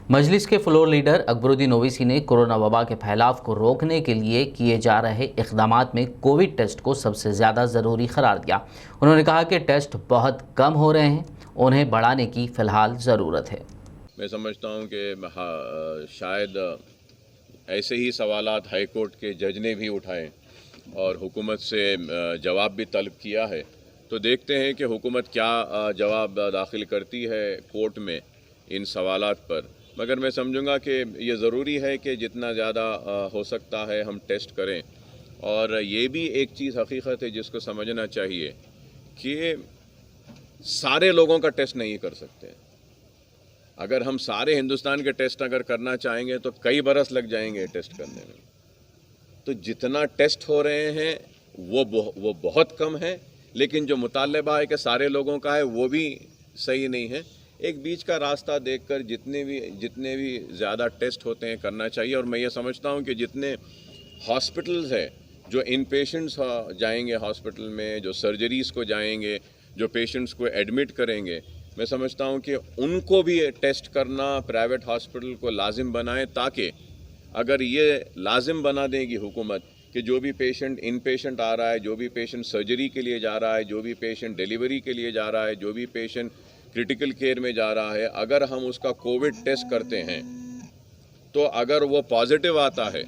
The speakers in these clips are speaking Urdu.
مجلس کے فلور لیڈر اکبرالدین اویسی نے کورونا وبا کے پھیلاؤ کو روکنے کے لیے کیے جا رہے اقدامات میں کووڈ ٹیسٹ کو سب سے زیادہ ضروری قرار دیا۔ انہوں نے کہا کہ ٹیسٹ بہت کم ہو رہے ہیں، انہیں بڑھانے کی فی الحال ضرورت ہے۔ میں سمجھتا ہوں کہ شاید ایسے ہی سوالات ہائی کورٹ کے جج نے بھی اٹھائے اور حکومت سے جواب بھی طلب کیا ہے، تو دیکھتے ہیں کہ حکومت کیا جواب داخل کرتی ہے کورٹ میں ان سوالات پر۔ مگر میں سمجھوں گا کہ یہ ضروری ہے کہ جتنا زیادہ ہو سکتا ہے ہم ٹیسٹ کریں، اور یہ بھی ایک چیز حقیقت ہے جس کو سمجھنا چاہیے کہ سارے لوگوں کا ٹیسٹ نہیں کر سکتے۔ اگر ہم سارے ہندوستان کے ٹیسٹ اگر کرنا چاہیں گے تو کئی برس لگ جائیں گے ٹیسٹ کرنے میں۔ تو جتنا ٹیسٹ ہو رہے ہیں وہ بہت کم ہے، لیکن جو مطالبہ ہے کہ سارے لوگوں کا ہے وہ بھی صحیح نہیں ہے۔ ایک بیچ کا راستہ دیکھ کر جتنے بھی زیادہ ٹیسٹ ہوتے ہیں کرنا چاہیے۔ اور میں یہ سمجھتا ہوں کہ جتنے ہاسپٹلز ہیں جو ان پیشنٹس جائیں گے ہاسپٹل میں، جو سرجریز کو جائیں گے، جو پیشنٹس کو ایڈمٹ کریں گے، میں سمجھتا ہوں کہ ان کو بھی ٹیسٹ کرنا پرائیویٹ ہاسپٹل کو لازم بنائیں، تاکہ اگر یہ لازم بنا دے گی حکومت کہ جو بھی پیشنٹ ان پیشنٹ آ رہا ہے، جو بھی پیشنٹ سرجری کے لیے جا رہا ہے، جو بھی پیشنٹ ڈیلیوری کے لیے جا رہا ہے، جو بھی پیشنٹ کرٹیکل کیئر میں جا رہا ہے، اگر ہم اس کا کووڈ ٹیسٹ کرتے ہیں تو اگر وہ پازیٹیو آتا ہے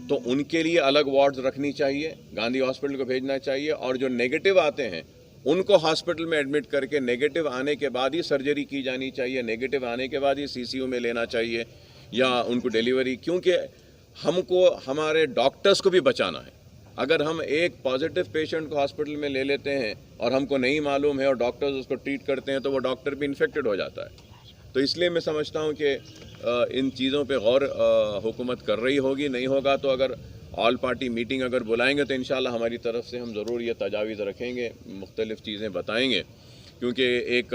تو ان کے لیے الگ وارڈز رکھنی چاہیے، گاندھی ہاسپٹل کو بھیجنا چاہیے، اور جو نیگیٹو آتے ہیں ان کو ہاسپٹل میں ایڈمٹ کر کے نیگیٹو آنے کے بعد ہی سرجری کی جانی چاہیے، نیگیٹو آنے کے بعد ہی سی سی یو میں لینا چاہیے یا ان کو ڈیلیوری، کیونکہ ہم کو ہمارے ڈاکٹرز کو بھی بچانا ہے۔ اگر ہم ایک پازیٹیو پیشنٹ کو ہاسپٹل میں لے لیتے ہیں اور ہم کو نہیں معلوم ہے اور ڈاکٹرز اس کو ٹریٹ کرتے ہیں تو وہ ڈاکٹر بھی انفیکٹڈ ہو جاتا ہے۔ تو اس لیے میں سمجھتا ہوں کہ ان چیزوں پہ غور حکومت کر رہی ہوگی۔ نہیں ہوگا تو اگر آل پارٹی میٹنگ اگر بلائیں گے تو انشاءاللہ ہماری طرف سے ہم ضرور یہ تجاویز رکھیں گے، مختلف چیزیں بتائیں گے، کیونکہ ایک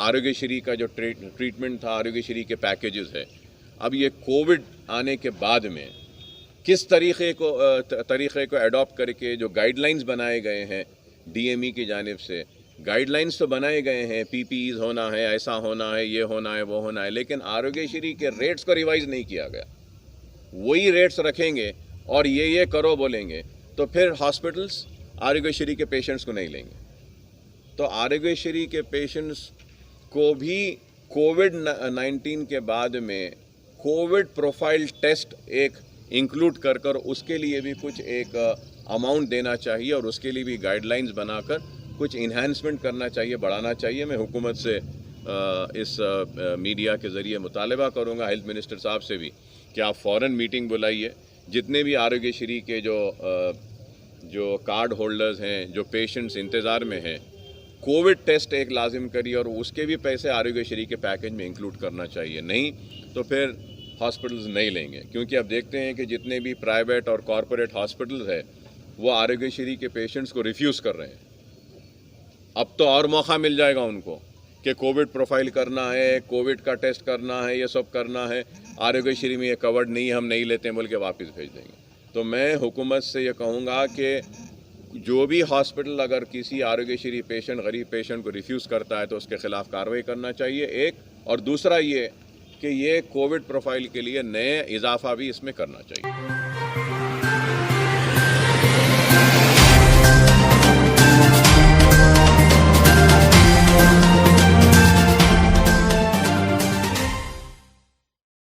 آروگیہ شری کا جو ٹریٹمنٹ تھا، آروگیہ شری کے پیکیجز ہے، اب یہ کووڈ آنے کے بعد میں کس طریقے کو ایڈاپٹ کر کے جو گائیڈ لائنز بنائے گئے ہیں ڈی ایم ای کی جانب سے، گائیڈ لائنز تو بنائے گئے ہیں، پی پی ایز ہونا ہے، ایسا ہونا ہے، یہ ہونا ہے، وہ ہونا ہے، لیکن آروگیہ شری کے ریٹس کو ریوائز نہیں کیا گیا۔ وہی ریٹس رکھیں گے اور یہ کرو بولیں گے تو پھر ہاسپٹلس آروگیہ شری کے پیشنٹس کو نہیں لیں گے۔ تو آروگیہ شری کے پیشنٹس کو بھی کووڈ 19 کے بعد میں کووڈ پروفائل ٹیسٹ ایک انکلوڈ کر اس کے لیے بھی کچھ ایک اماؤنٹ دینا چاہیے، اور اس کے لیے بھی گائیڈ لائنز بنا کر کچھ انہینسمنٹ کرنا چاہیے، بڑھانا چاہیے۔ میں حکومت سے اس میڈیا کے ذریعے مطالبہ کروں گا، ہیلتھ منسٹر صاحب سے بھی، کہ آپ فوراً میٹنگ بلائیے، جتنے بھی آروگیہ شری کے جو کارڈ ہولڈرز ہیں، جو پیشنٹس انتظار میں ہیں، کووڈ ٹیسٹ ایک لازم کریے، اور اس کے بھی پیسے آروگیہ شری کے پیکیج میں انکلوڈ کرنا چاہیے۔ نہیں تو پھر ہاسپٹلز نہیں لیں گے، کیونکہ اب دیکھتے ہیں کہ جتنے بھی پرائیویٹ اور کارپوریٹ ہاسپٹلز ہیں وہ آروگیہ شری کے پیشنٹس کو ریفیوز کر رہے ہیں۔ اب تو اور موقع مل جائے گا ان کو کہ کووڈ پروفائل کرنا ہے، کووڈ کا ٹیسٹ کرنا ہے، یہ سب کرنا ہے، آروگیہ شری میں یہ کورڈ نہیں ہے، ہم نہیں لیتے ہیں بول کے واپس بھیج دیں گے۔ تو میں حکومت سے یہ کہوں گا کہ جو بھی ہاسپٹل اگر کسی آروگیہ شری پیشنٹ، غریب پیشنٹ کو ریفیوز کرتا ہے تو اس کے خلاف کارروائی کرنا چاہیے، ایک، اور دوسرا یہ کہ یہ کووڈ پروفائل کے لیے نئے اضافہ بھی اس میں کرنا چاہیے۔